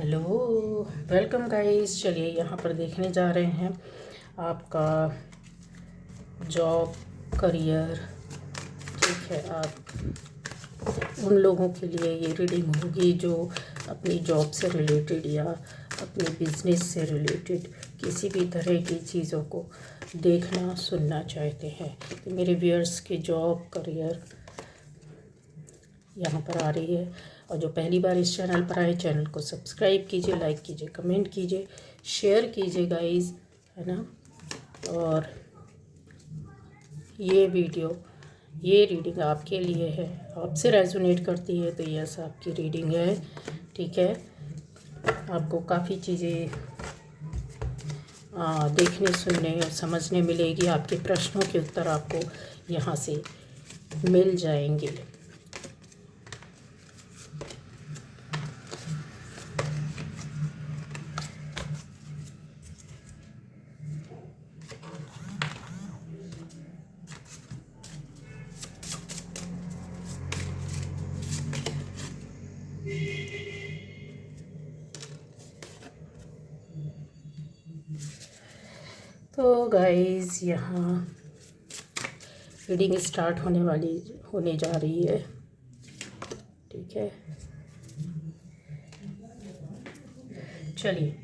Hello, welcome guys. चलिए यहाँ पर देखने जा रहे हैं आपका जॉब करियर। ठीक है, आप उन लोगों के लिए ये रीडिंग होगी जो अपनी जॉब से रिलेटेड या अपने बिजनेस से रिलेटेड किसी भी तरह की चीज़ों को देखना सुनना चाहते हैं। तो मेरे व्यूअर्स की जॉब करियर यहाँ पर आ रही है। और जो पहली बार इस चैनल पर आए, चैनल को सब्सक्राइब कीजिए, लाइक कीजिए, कमेंट कीजिए, शेयर कीजिए गाइस, है ना। और ये वीडियो, ये रीडिंग आपके लिए है। आपसे रेजोनेट करती है तो यस, आपकी रीडिंग है। ठीक है, आपको काफ़ी चीज़ें देखने, सुनने और समझने मिलेगी। आपके प्रश्नों के उत्तर आपको यहाँ से मिल जाएंगे। तो गाइस, यहाँ रीडिंग स्टार्ट होने जा रही है। ठीक है, चलिए,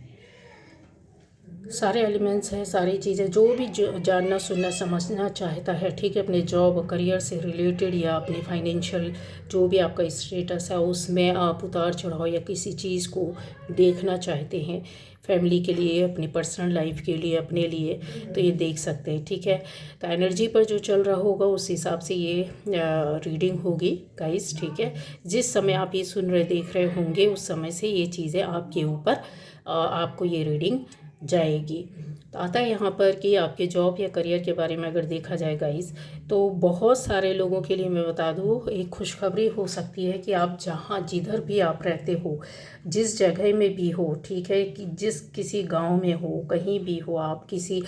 सारे एलिमेंट्स हैं, सारी चीज़ें जो भी जानना सुनना समझना चाहता है, ठीक है, अपने जॉब करियर से रिलेटेड या अपने फाइनेंशियल जो भी आपका स्टेटस है उसमें आप उतार चढ़ाव या किसी चीज़ को देखना चाहते हैं, फैमिली के लिए, अपनी पर्सनल लाइफ के लिए, अपने लिए, तो ये देख सकते हैं। ठीक है, तो एनर्जी पर जो चल रहा होगा उस हिसाब से ये रीडिंग होगी गाइस। ठीक है, जिस समय आप ये सुन रहे देख रहे होंगे उस समय से ये चीज़ें आपके ऊपर आपको ये रीडिंग जाएगी। तो आता है यहाँ पर कि आपके जॉब या करियर के बारे में अगर देखा जाए गाइस, तो बहुत सारे लोगों के लिए मैं बता दूँ, एक खुशखबरी हो सकती है कि आप जहाँ जिधर भी आप रहते हो, जिस जगह में भी हो, ठीक है, कि जिस किसी गांव में हो, कहीं भी हो, आप किसी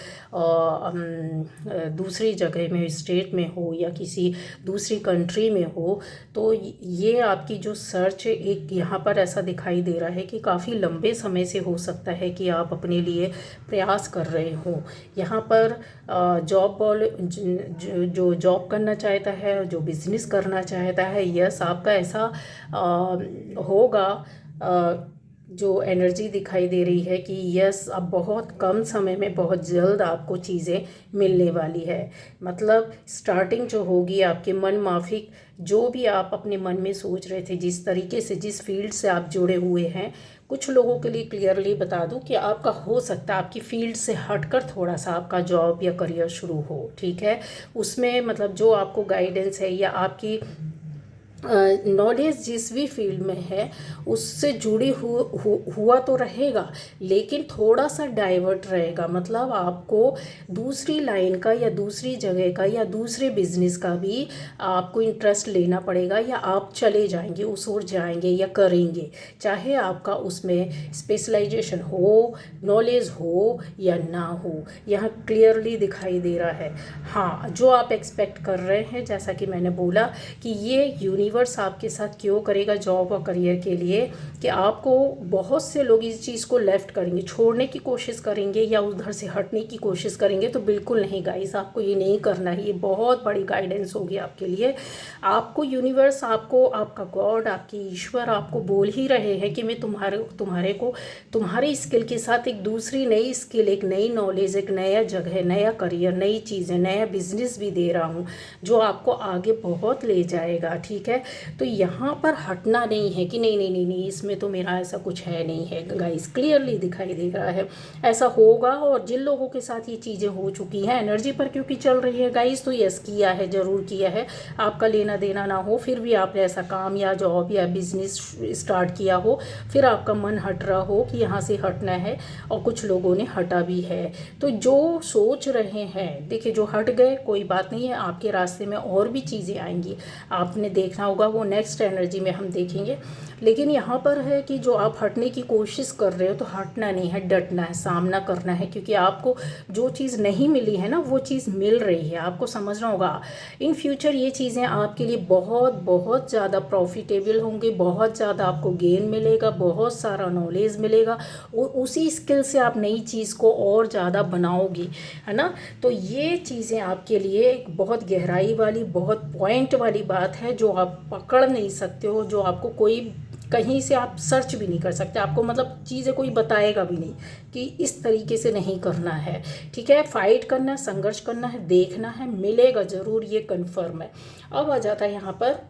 दूसरी जगह में, स्टेट में हो या किसी दूसरी कंट्री में हो, तो ये आपकी जो सर्च एक यहाँ पर ऐसा दिखाई दे रहा है कि काफ़ी लंबे समय से हो सकता है कि आप अपने लिए प्रयास कर रहे हो। यहाँ पर जॉब जो जॉब करना चाहता है, जो बिजनेस करना चाहता है, यस, आपका ऐसा होगा। जो एनर्जी दिखाई दे रही है कि यस, अब बहुत कम समय में बहुत जल्द आपको चीज़ें मिलने वाली है। मतलब स्टार्टिंग जो होगी आपके मन माफिक, जो भी आप अपने मन में सोच रहे थे, जिस तरीके से, जिस फील्ड से आप जुड़े हुए हैं, कुछ लोगों के लिए क्लियरली बता दूं कि आपका हो सकता है आपकी फील्ड से हटकर थोड़ा सा आपका जॉब या करियर शुरू हो। ठीक है, उसमें मतलब जो आपको गाइडेंस है या आपकी नॉलेज जिस भी फील्ड में है उससे जुड़ी हुआ तो रहेगा, लेकिन थोड़ा सा डाइवर्ट रहेगा। मतलब आपको दूसरी लाइन का या दूसरी जगह का या दूसरे बिजनेस का भी आपको इंटरेस्ट लेना पड़ेगा, या आप चले जाएंगे, उस ओर जाएंगे या करेंगे, चाहे आपका उसमें स्पेशलाइजेशन हो, नॉलेज हो या ना हो, यहाँ क्लियरली दिखाई दे रहा है। हाँ, जो आप एक्सपेक्ट कर रहे हैं, जैसा कि मैंने बोला कि ये यूनिवर्स आपके साथ क्यों करेगा जॉब और करियर के लिए, कि आपको बहुत से लोग इस चीज़ को लेफ्ट करेंगे, छोड़ने की कोशिश करेंगे या उधर से हटने की कोशिश करेंगे, तो बिल्कुल नहीं गाइस, आपको ये नहीं करना है। ये बहुत बड़ी गाइडेंस होगी आपके लिए। आपको यूनिवर्स, आपको आपका गॉड, आपकी ईश्वर आपको बोल ही रहे हैं कि मैं तुम्हारे को तुम्हारी स्किल के साथ एक दूसरी नई स्किल, एक नई नॉलेज, एक नया जगह, नया करियर, नई चीज़ें, नया बिजनेस भी दे रहा हूँ जो आपको आगे बहुत ले जाएगा। ठीक है, तो यहाँ पर हटना नहीं है कि नहीं नहीं नहीं नहीं, इसमें तो मेरा ऐसा कुछ है नहीं है गाइस, क्लियरली दिखाई दे रहा है ऐसा होगा। और जिन लोगों के साथ ये चीज़ें हो चुकी हैं, एनर्जी पर क्योंकि चल रही है गाइस, तो यस, किया है, ज़रूर किया है। आपका लेना देना ना हो, फिर भी आपने ऐसा काम या जॉब या बिजनेस स्टार्ट किया हो, फिर आपका मन हट रहा हो कि यहाँ से हटना है, और कुछ लोगों ने हटा भी है। तो जो सोच रहे हैं, देखिए, जो हट गए कोई बात नहीं है, आपके रास्ते में और भी चीज़ें आएंगी, आपने देखना होगा, वो नेक्स्ट एनर्जी में हम देखेंगे। लेकिन यहाँ पर है कि जो आप हटने की कोशिश कर रहे हो तो हटना नहीं है, डटना है, सामना करना है, क्योंकि आपको जो चीज़ नहीं मिली है ना वो चीज़ मिल रही है। आपको समझना होगा इन फ्यूचर ये चीज़ें आपके लिए बहुत बहुत ज़्यादा प्रॉफिटेबल होंगी, बहुत ज़्यादा आपको गेन मिलेगा, बहुत सारा नॉलेज मिलेगा और उसी स्किल से आप नई चीज़ को और ज़्यादा बनाओगी, है ना। तो ये चीज़ें आपके लिए एक बहुत गहराई वाली, बहुत पॉइंट वाली बात है जो आप पकड़ नहीं सकते हो, जो आपको कोई कहीं से आप सर्च भी नहीं कर सकते, आपको मतलब चीज़ें कोई बताएगा भी नहीं कि इस तरीके से नहीं करना है। ठीक है, फाइट करना है, संघर्ष करना है, देखना है, मिलेगा ज़रूर, ये कन्फर्म है। अब आ जाता है यहाँ पर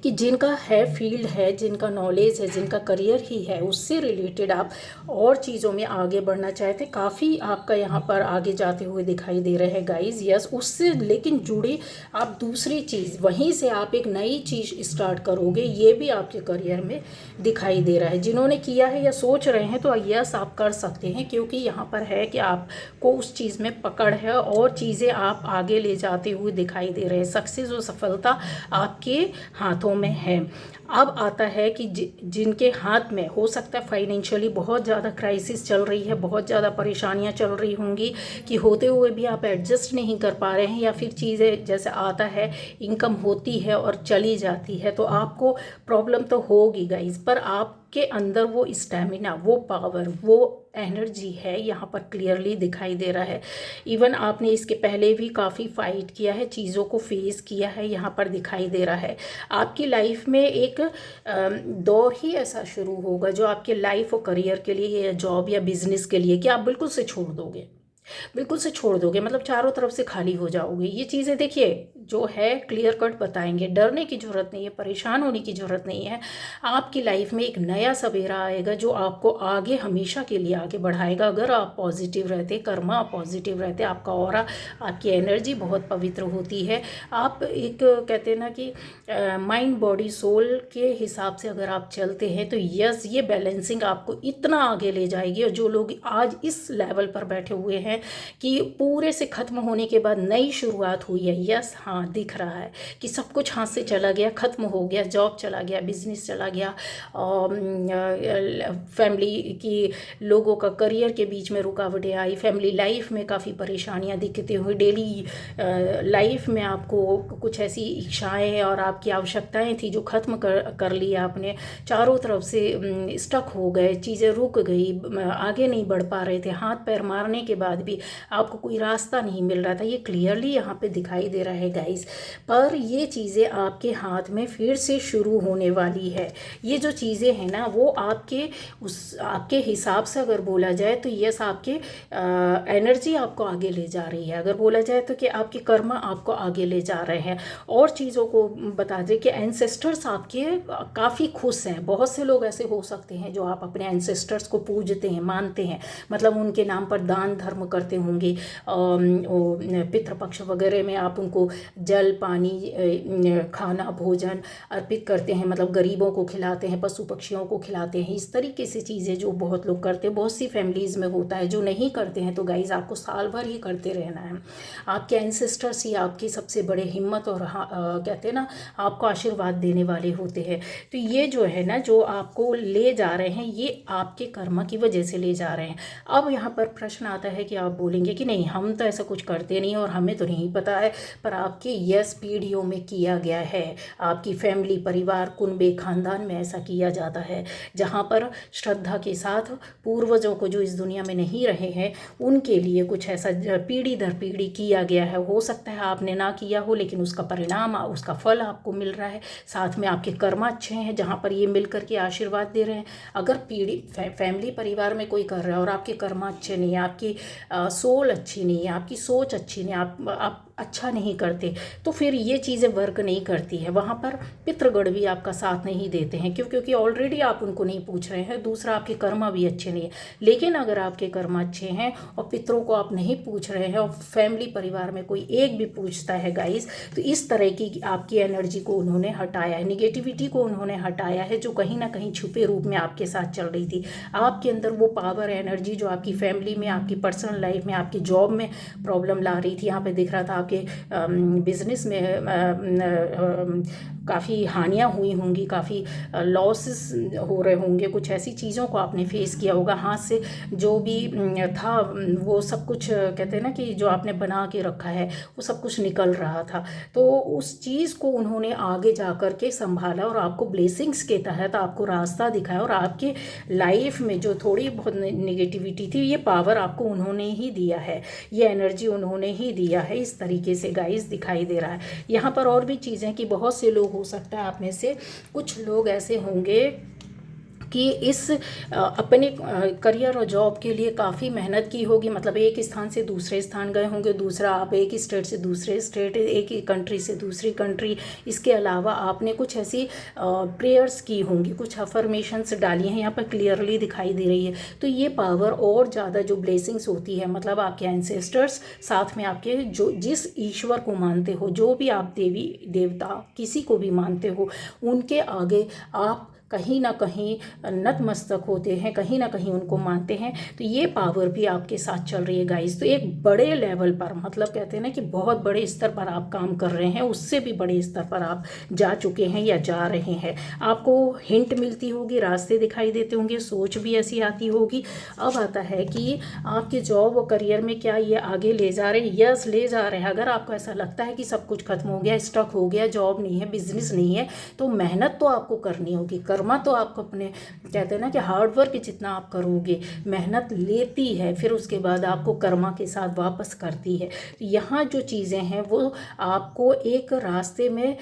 कि जिनका है फील्ड है, जिनका नॉलेज है, जिनका करियर ही है, उससे रिलेटेड आप और चीज़ों में आगे बढ़ना चाहते हैं, काफ़ी आपका यहाँ पर आगे जाते हुए दिखाई दे रहे हैं गाइज। यस, उससे लेकिन जुड़ी आप दूसरी चीज़, वहीं से आप एक नई चीज़ स्टार्ट करोगे, ये भी आपके करियर में दिखाई दे रहा है। जिन्होंने किया है या सोच रहे हैं तो यस आप कर सकते हैं, क्योंकि यहाँ पर है कि आपको उस चीज़ में पकड़ है और चीज़ें आप आगे ले जाते हुए दिखाई दे रहे हैं। सक्सेस और सफलता आपके हाथों में है। अब आता है कि जिनके हाथ में हो सकता है फाइनेंशियली बहुत ज़्यादा क्राइसिस चल रही है, बहुत ज़्यादा परेशानियां चल रही होंगी कि होते हुए भी आप एडजस्ट नहीं कर पा रहे हैं, या फिर चीज़ें जैसे आता है इनकम होती है और चली जाती है, तो आपको प्रॉब्लम तो होगी गाइज, पर आपके अंदर वो स्टैमिना, वो पावर, वो एनर्जी है, यहाँ पर क्लियरली दिखाई दे रहा है। इवन आपने इसके पहले भी काफ़ी फाइट किया है, चीज़ों को फेस किया है, यहाँ पर दिखाई दे रहा है। आपकी लाइफ में एक दौर ही ऐसा शुरू होगा जो आपके लाइफ और करियर के लिए या जॉब या बिजनेस के लिए कि आप बिल्कुल से छोड़ दोगे, बिल्कुल से छोड़ दोगे, मतलब चारों तरफ से खाली हो जाओगे। ये चीज़ें देखिए जो है क्लियर कट बताएंगे, डरने की ज़रूरत नहीं है, परेशान होने की ज़रूरत नहीं है। आपकी लाइफ में एक नया सवेरा आएगा जो आपको आगे हमेशा के लिए आगे बढ़ाएगा, अगर आप पॉजिटिव रहते, कर्मा पॉजिटिव रहते, आपका ऑरा, आपकी एनर्जी बहुत पवित्र होती है। आप एक कहते हैं ना कि माइंड बॉडी सोल के हिसाब से अगर आप चलते हैं तो यस ये बैलेंसिंग आपको इतना आगे ले जाएगी। और जो लोग आज इस लेवल पर बैठे हुए हैं कि पूरे से ख़त्म होने के बाद नई शुरुआत हुई है, यस हाँ दिख रहा है कि सब कुछ हाथ से चला गया, ख़त्म हो गया, जॉब चला गया, बिजनेस चला गया, फैमिली की लोगों का करियर के बीच में रुकावटें आई, फैमिली लाइफ में काफ़ी परेशानियां दिखती हुई, डेली लाइफ में आपको कुछ ऐसी इच्छाएं और आपकी आवश्यकताएं थी जो ख़त्म कर लिया आपने, चारों तरफ से स्टक हो गए, चीज़ें रुक गई, आगे नहीं बढ़ पा रहे थे, हाथ पैर मारने के बाद भी आपको कोई रास्ता नहीं मिल रहा था। ये क्लियरली यहाँ पे दिखाई दे रहा है गाइस। पर ये चीज़ें आपके हाथ में फिर से शुरू होने वाली है। ये जो चीज़ें हैं ना वो आपके हिसाब से अगर बोला जाए तो यस आपके एनर्जी आपको आगे ले जा रही है, अगर बोला जाए तो कि आपके कर्मा आपको आगे ले जा रहे हैं। और चीज़ों को बता दें कि एंसेस्टर्स आपके काफ़ी खुश हैं। बहुत से लोग ऐसे हो सकते हैं जो आप अपने एंसेस्टर्स को पूजते हैं, मानते हैं, मतलब उनके नाम पर दान धर्म करते होंगे, पितृपक्ष वगैरह में आप उनको जल पानी खाना भोजन अर्पित करते हैं, मतलब गरीबों को खिलाते हैं, पशु पक्षियों को खिलाते हैं। इस तरीके से चीज़ें जो बहुत लोग करते हैं, बहुत सी फैमिलीज़ में होता है। जो नहीं करते हैं तो गाइज आपको साल भर ही करते रहना है। आपके एंसेस्टर्स ही आपकी सबसे बड़े हिम्मत और कहते हैं ना आपको आशीर्वाद देने वाले होते हैं। तो ये जो है ना जो आपको ले जा रहे हैं ये आपके कर्म की वजह से ले जा रहे हैं। अब यहाँ पर प्रश्न आता है कि आप बोलेंगे कि नहीं हम तो ऐसा कुछ करते नहीं और हमें तो नहीं पता है, पर आपके यस पीढ़ियों में किया गया है। आपकी फैमिली, परिवार, कुनबे, खानदान में ऐसा किया जाता है, जहाँ पर श्रद्धा के साथ पूर्वजों को जो इस दुनिया में नहीं रहे हैं उनके लिए कुछ ऐसा पीढ़ी दर पीढ़ी किया गया है। हो सकता है आपने ना किया हो लेकिन उसका परिणाम, उसका फल आपको मिल रहा है। साथ में आपके कर्म अच्छे हैं जहाँ पर ये मिल करके आशीर्वाद दे रहे हैं। अगर फैमिली परिवार में कोई कर रहा है और आपके कर्म अच्छे नहीं है, आपकी सोल अच्छी नहीं है, आपकी सोच अच्छी नहीं, आप अच्छा नहीं करते, तो फिर ये चीज़ें वर्क नहीं करती है। वहाँ पर पितृगण भी आपका साथ नहीं देते हैं, क्यों? क्योंकि ऑलरेडी आप उनको नहीं पूछ रहे हैं। दूसरा आपके कर्म भी अच्छे नहीं है। लेकिन अगर आपके कर्म अच्छे हैं और पितरों को आप नहीं पूछ रहे हैं और फैमिली परिवार में कोई एक भी पूछता है गाइस, तो इस तरह की आपकी एनर्जी को उन्होंने हटाया है, निगेटिविटी को उन्होंने हटाया है जो कहीं ना कहीं छुपे रूप में आपके साथ चल रही थी। आपके अंदर वो पावर एनर्जी जो आपकी फैमिली में, आपकी पर्सनल लाइफ में, आपकी जॉब में प्रॉब्लम ला रही थी, यहाँ पे दिख रहा था आपके बिजनेस में काफ़ी हानियाँ हुई होंगी, काफ़ी लॉसेस हो रहे होंगे, कुछ ऐसी चीज़ों को आपने फेस किया होगा। हाथ से जो भी था वो सब कुछ कहते हैं ना कि जो आपने बना के रखा है वो सब कुछ निकल रहा था। तो उस चीज़ को उन्होंने आगे जा कर के संभाला और आपको ब्लेसिंग्स के तहत आपको रास्ता दिखाया, और आपके लाइफ में जो थोड़ी बहुत नेगेटिविटी थी, ये पावर आपको उन्होंने ही दिया है, ये एनर्जी उन्होंने ही दिया है। इस तरीके से गाइस दिखाई दे रहा है। यहाँ पर और भी चीज़ें कि बहुत से लोग, हो सकता है आप में से कुछ लोग ऐसे होंगे कि इस अपने करियर और जॉब के लिए काफ़ी मेहनत की होगी। मतलब एक स्थान से दूसरे स्थान गए होंगे, दूसरा आप एक स्टेट से दूसरे स्टेट, एक ही कंट्री से दूसरी कंट्री। इसके अलावा आपने कुछ ऐसी प्रेयर्स की होंगी, कुछ अफर्मेशंस डाली हैं, यहाँ पर क्लियरली दिखाई दे रही है। तो ये पावर और ज़्यादा जो ब्लेसिंग्स होती है, मतलब आपके एंसेस्टर्स, साथ में आपके जो जिस ईश्वर को मानते हो, जो भी आप देवी देवता किसी को भी मानते हो, उनके आगे आप कहीं ना कहीं नतमस्तक होते हैं, कहीं ना कहीं उनको मानते हैं। तो ये पावर भी आपके साथ चल रही है गाइस। तो एक बड़े लेवल पर, मतलब कहते हैं ना कि बहुत बड़े स्तर पर आप काम कर रहे हैं, उससे भी बड़े स्तर पर आप जा चुके हैं या जा रहे हैं। आपको हिंट मिलती होगी, रास्ते दिखाई देते होंगे, सोच भी ऐसी आती होगी। अब आता है कि आपके जॉब और करियर में क्या ये आगे ले जा रहे हैं? यस, ले जा रहे हैं। अगर आपको ऐसा लगता है कि सब कुछ खत्म हो गया, स्टक हो गया, जॉब नहीं है, बिजनेस नहीं है, तो मेहनत तो आपको करनी होगी। कर्मा तो आपको अपने, कहते हैं ना कि हार्डवर्क जितना आप करोगे, मेहनत लेती है, फिर उसके बाद आपको कर्मा के साथ वापस करती है। तो यहाँ जो चीज़ें हैं वो आपको एक रास्ते में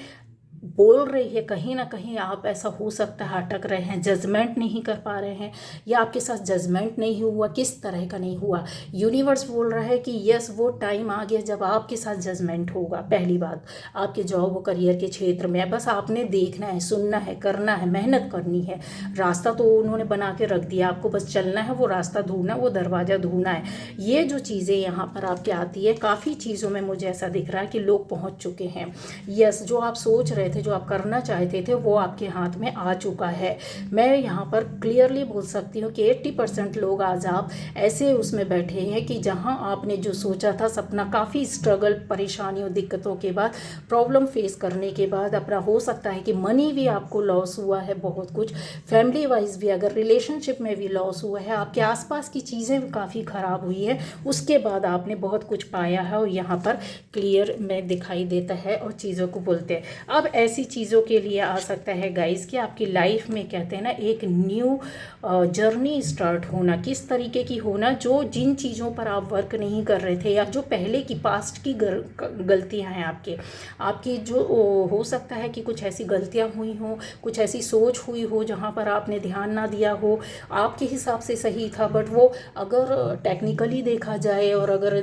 बोल रही है। कहीं ना कहीं आप, ऐसा हो सकता है अटक रहे हैं, जजमेंट नहीं कर पा रहे हैं, या आपके साथ जजमेंट नहीं हुआ। किस तरह का नहीं हुआ? यूनिवर्स बोल रहा है कि यस, वो टाइम आ गया जब आपके साथ जजमेंट होगा। पहली बात, आपके जॉब और करियर के क्षेत्र में बस आपने देखना है, सुनना है, करना है, मेहनत करनी है। रास्ता तो उन्होंने बना के रख दिया, आपको बस चलना है, वो रास्ता ढूंढना, वो दरवाज़ा ढूंढना है। ये जो चीज़ें यहाँ पर आपके आती है, काफ़ी चीज़ों में मुझे ऐसा दिख रहा है कि लोग पहुँच चुके हैं। यस, जो आप सोच रहे थे, जो आप करना चाहते थे, वो आपके हाथ में आ चुका है। मैं यहाँ पर क्लियरली बोल सकती हूँ कि 80% लोग आज आप ऐसे उसमें बैठे हैं कि जहाँ आपने जो सोचा था सपना, काफ़ी स्ट्रगल, परेशानियों, दिक्कतों के बाद, प्रॉब्लम फेस करने के बाद, अपना हो सकता है कि मनी भी आपको लॉस हुआ है, बहुत कुछ फैमिली वाइज भी, अगर रिलेशनशिप में भी लॉस हुआ है, आपके आसपास की चीज़ें भी काफ़ी ख़राब हुई है, उसके बाद आपने बहुत कुछ पाया है। और यहाँ पर क्लियर में दिखाई देता है और चीज़ों को बोलते हैं। अब ऐसी चीज़ों के लिए आ सकता है गाइस कि आपकी लाइफ में, कहते हैं ना, एक न्यू जर्नी स्टार्ट होना। किस तरीके की होना? जो जिन चीज़ों पर आप वर्क नहीं कर रहे थे, या जो पहले की पास्ट की गलतियां हैं आपकी जो हो सकता है कि कुछ ऐसी गलतियां हुई हों, कुछ ऐसी सोच हुई हो जहां पर आपने ध्यान ना दिया हो, आपके हिसाब से सही था, बट वो अगर टेक्निकली देखा जाए और अगर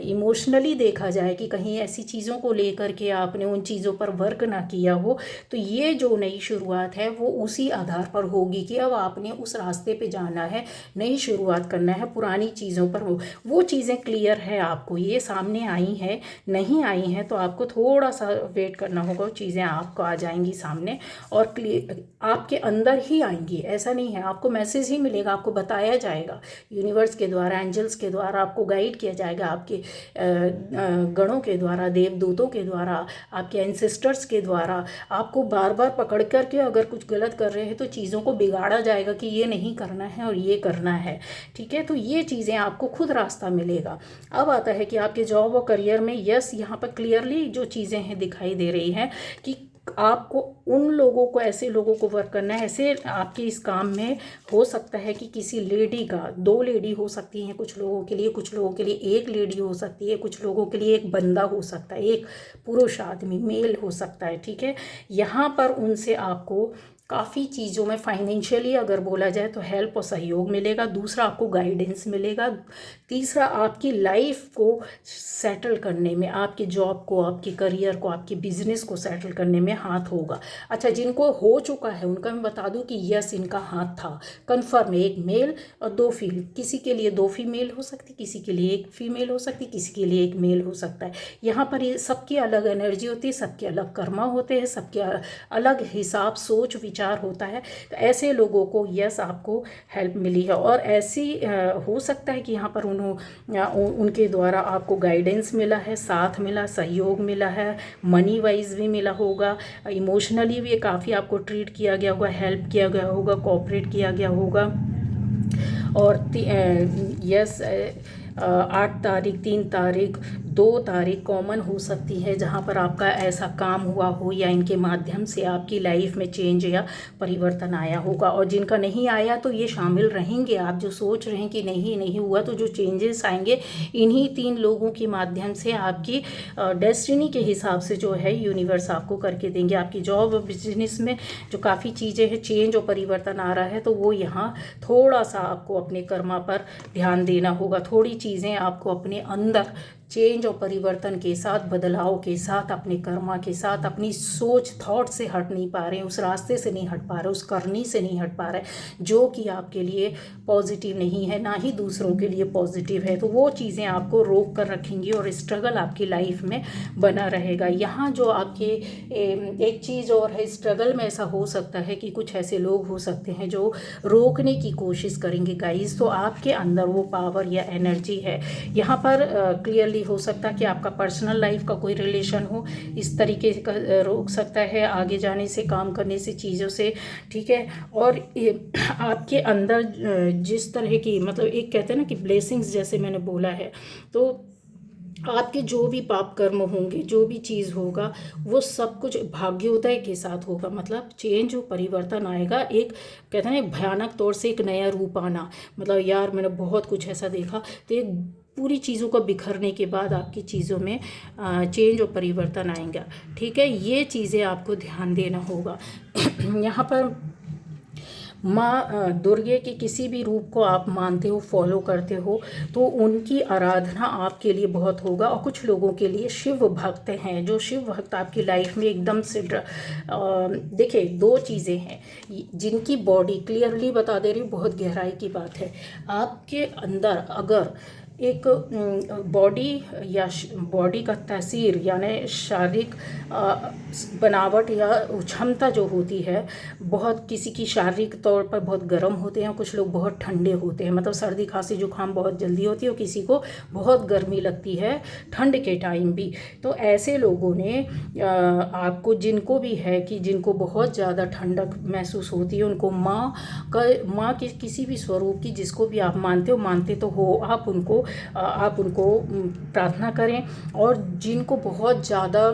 इमोशनली देखा जाए कि कहीं ऐसी चीज़ों को लेकर के आपने उन चीज़ों पर वर्क ना किया हो, तो ये जो नई शुरुआत है वो उसी आधार पर होगी कि अब आपने उस रास्ते पे जाना है, नई शुरुआत करना है। पुरानी चीज़ों पर वो चीज़ें क्लियर है, आपको ये सामने आई हैं, नहीं आई हैं तो आपको थोड़ा सा वेट करना होगा, चीज़ें आपको आ जाएंगी सामने और क्लियर आपके अंदर ही आएंगी। ऐसा नहीं है, आपको मैसेज ही मिलेगा, आपको बताया जाएगा यूनिवर्स के द्वारा, एंजल्स के द्वारा आपको गाइड किया जाएगा, आपके गणों के द्वारा, देवदूतों के द्वारा, आपके एंसेस्टर्स के द्वारा। आपको बार बार पकड़ करके अगर कुछ गलत कर रहे हैं तो चीज़ों को बिगाड़ा जाएगा कि ये नहीं करना है और ये करना है, ठीक है। तो ये चीज़ें आपको खुद रास्ता मिलेगा। अब आता है कि आपके जॉब और करियर में, यस, यहाँ पर क्लियरली जो चीज़ें हैं दिखाई दे रही हैं कि आपको उन लोगों को, ऐसे लोगों को वर्क करना है। ऐसे आपके इस काम में हो सकता है कि किसी लेडी का, 2 लेडी हो सकती हैं कुछ लोगों के लिए, कुछ लोगों के लिए 1 लेडी हो सकती है, कुछ लोगों के लिए 1 बंदा हो सकता है, 1 पुरुष आदमी, मेल हो सकता है, ठीक है। यहाँ पर उनसे आपको काफ़ी चीज़ों में फाइनेंशियली अगर बोला जाए तो हेल्प और सहयोग मिलेगा। दूसरा, आपको गाइडेंस मिलेगा। तीसरा, आपकी लाइफ को सेटल करने में, आपके जॉब को, आपके करियर को, आपके बिजनेस को सेटल करने में हाथ होगा। अच्छा, जिनको हो चुका है उनका मैं बता दूं कि यस, इनका हाथ था, कन्फर्म है। 1 मेल और 2 फीमेल, किसी के लिए 2 फीमेल हो सकती, किसी के लिए 1 फीमेल हो सकती, किसी के लिए 1 मेल हो सकता है। यहाँ पर ये सबकी अलग एनर्जी होती है, सबके अलग कर्मा होते हैं, सबके अलग हिसाब, सोच, विचार विचार होता है, तो ऐसे लोगों को यस आपको हेल्प मिली है। और ऐसी हो सकता है कि यहाँ पर उनके द्वारा आपको गाइडेंस मिला है, साथ मिला, सहयोग मिला है, मनी वाइज भी मिला होगा, इमोशनली भी काफ़ी आपको ट्रीट किया गया होगा, हेल्प किया गया होगा, कोऑपरेट किया गया होगा। और यस 8 तारीख, 3 तारीख, 2 तारीख कॉमन हो सकती है जहाँ पर आपका ऐसा काम हुआ हो या इनके माध्यम से आपकी लाइफ में चेंज या परिवर्तन आया होगा। और जिनका नहीं आया तो ये शामिल रहेंगे। आप जो सोच रहे हैं कि नहीं हुआ, तो जो चेंजेस आएंगे इन्हीं 3 लोगों के माध्यम से आपकी डेस्टिनी के हिसाब से जो है यूनिवर्स आपको करके देंगे। आपकी जॉब और बिजनेस में जो काफ़ी चीज़ें हैं, चेंज और परिवर्तन आ रहा है, तो वो यहाँ थोड़ा सा आपको अपने कर्मा पर ध्यान देना होगा। थोड़ी चीज़ें आपको अपने अंदर चेंज और परिवर्तन के साथ, बदलाव के साथ, अपने कर्मा के साथ, अपनी सोच थॉट से हट नहीं पा रहे हैं, उस रास्ते से नहीं हट पा रहे, उस करनी से नहीं हट पा रहे जो कि आपके लिए पॉजिटिव नहीं है, ना ही दूसरों के लिए पॉजिटिव है। तो वो चीज़ें आपको रोक कर रखेंगी और स्ट्रगल आपकी लाइफ में बना रहेगा। यहाँ जो आपके एक चीज़ और है, स्ट्रगल में ऐसा हो सकता है कि कुछ ऐसे लोग हो सकते हैं जो रोकने की कोशिश करेंगे गाइस। तो आपके अंदर वो पावर या एनर्जी है। यहाँ पर क्लियरली हो सकता है कि आपका पर्सनल लाइफ का कोई रिलेशन हो, इस तरीके का रोक सकता है आगे जाने से, काम करने से, चीज़ों से, ठीक है। और आपके अंदर जिस तरह की, मतलब एक कहते हैं ना कि ब्लेसिंग्स, जैसे मैंने बोला है, तो आपके जो भी पाप कर्म होंगे, जो भी चीज़ होगा, वो सब कुछ भाग्योदय के साथ होगा। मतलब चेंज और परिवर्तन आएगा। एक कहते हैं ना भयानक तौर से एक नया रूप आना, मतलब यार मैंने बहुत कुछ ऐसा देखा, तो एक पूरी चीज़ों को बिखरने के बाद आपकी चीज़ों में चेंज और परिवर्तन आएगा, ठीक है। ये चीज़ें आपको ध्यान देना होगा। यहाँ पर माँ दुर्गे के किसी भी रूप को आप मानते हो, फॉलो करते हो, तो उनकी आराधना आपके लिए बहुत होगा। और कुछ लोगों के लिए शिव भक्त हैं, जो शिव भक्त आपकी लाइफ में एकदम से देखिए 2 चीज़ें हैं जिनकी बॉडी, क्लियरली बता दे रही हूँ, बहुत गहराई की बात है। आपके अंदर अगर एक बॉडी या बॉडी का तासीर, यानी शारीरिक बनावट या क्षमता जो होती है, बहुत किसी की शारीरिक तौर पर बहुत गर्म होते हैं, कुछ लोग बहुत ठंडे होते हैं, मतलब सर्दी खांसी जुकाम बहुत जल्दी होती है, और किसी को बहुत गर्मी लगती है ठंड के टाइम भी। तो ऐसे लोगों ने आपको, जिनको भी है कि जिनको बहुत ज़्यादा ठंडक महसूस होती है, उनको माँ के किसी भी स्वरूप की, जिसको भी आप मानते तो हो, आप उनको प्रार्थना करें। और जिनको बहुत ज़्यादा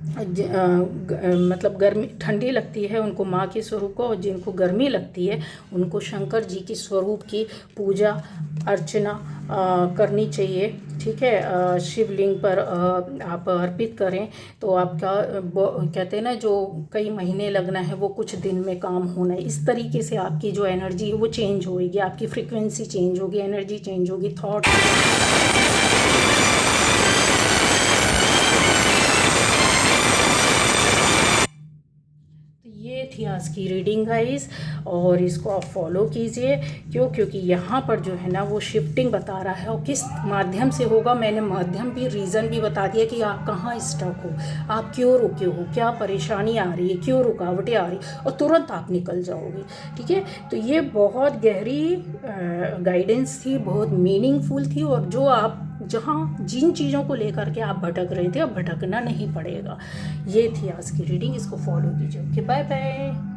मतलब गर्मी ठंडी लगती है, उनको माँ के स्वरूप को, और जिनको गर्मी लगती है उनको शंकर जी के स्वरूप की पूजा अर्चना करनी चाहिए, ठीक है। शिवलिंग पर आप अर्पित करें तो आपका कहते हैं ना, जो कई महीने लगना है वो कुछ दिन में काम होना है। इस तरीके से आपकी जो एनर्जी है वो चेंज होएगी, आपकी फ्रीक्वेंसी चेंज होगी, एनर्जी चेंज होगी, थॉट। ये थी आज की रीडिंग गाइस, और इसको आप फॉलो कीजिए। क्योंकि यहाँ पर जो है ना वो शिफ्टिंग बता रहा है, और किस माध्यम से होगा, मैंने माध्यम भी, रीज़न भी बता दिया कि आप कहाँ स्टक हो, आप क्यों रुके हो, क्या परेशानी आ रही है, क्यों रुकावटें आ रही, और तुरंत आप निकल जाओगे, ठीक है। तो ये बहुत गहरी गाइडेंस थी, बहुत मीनिंगफुल थी, और जो आप जिन चीज़ों को लेकर के आप भटक रहे थे, अब भटकना नहीं पड़ेगा। ये थी आज की रीडिंग, इसको फॉलो कीजिए। Okay, bye bye.